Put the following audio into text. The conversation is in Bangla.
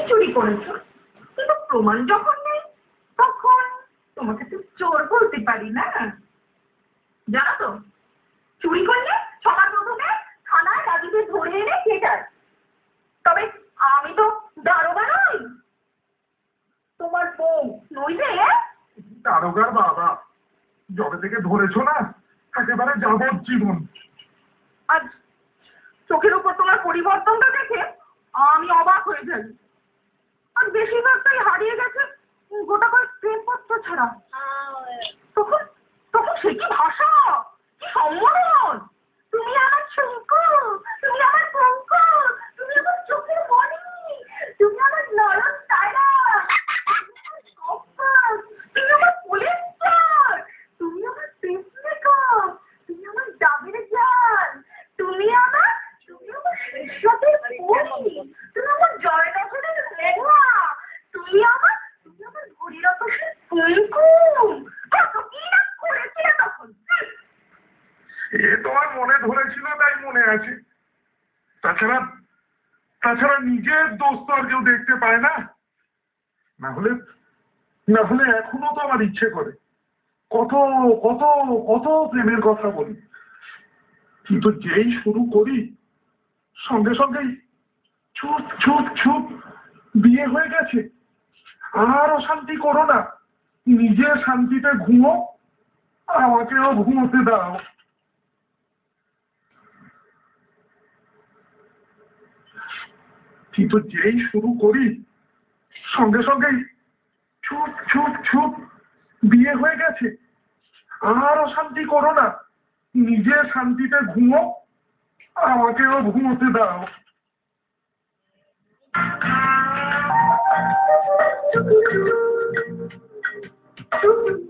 চুরি করেছো, কিন্তু প্রমাণ যখন নেই তখন তোমাকে তো চোর বলতে পারি না। জানো তো, চুরি করলে সবার প্রথমে থানায় রাজুকে ধরে এনে পেটায়। তবে আমি তো দারোগা নই, তোমার বউ নইলে। দারোগার বাবা, যবে থেকে ধরেছো না একেবারে যাবজ্জীবন। আজ চোখের উপর তোমার পরিবর্তনটা দেখে আমি অবাক হয়ে যাই। আর বেশিরভাগটাই হারিয়ে গেছে গোটা কয়েক প্রেমপত্র ছাড়া। তখন তখন সে কি ভাষা, কি সম্বোধন! তুমি আমার শঙ্কু, তুমি আমার পঙ্ক, তুমি আমার চোখের মণি, তুমি আমার নরম তারা, তুমি আমার পলিস্টার, তুমি আমার পেসমেকার, তুমি আমার ডাবের জাল, তুমি আমার ঈশ্বরের পরি, তুমি আমার জয়নগরের মেঘা, তুমি আমার ঘড়ির আকাশের কুমকুম। কত কি না করেছিলে তখন! এ তোমার মনে ধরেছিল তাই মনে আছে। তাছাড়া তাছাড়া নিজের দোষ তো আর কেউ দেখতে পায় না। না হলে এখনো তো আমার ইচ্ছে করে কত কত কত প্রেমের কথা বলি, কিন্তু যেই শুরু করি সঙ্গে সঙ্গেই চুপ চুপ চুপ, বিয়ে হয়ে গেছে, আর অশান্তি করো না, নিজের শান্তিতে ঘুমো, আমাকেও ঘুমোতে দাও। কিন্তু যেই শুরু করি সঙ্গে সঙ্গেই চুপ চুপ চুপ, বিয়ে হয়ে গেছে, আর অশান্তি করো না, নিজের শান্তিতে ঘুমো, আমাকেও ঘুমোতে দাও। Thank you.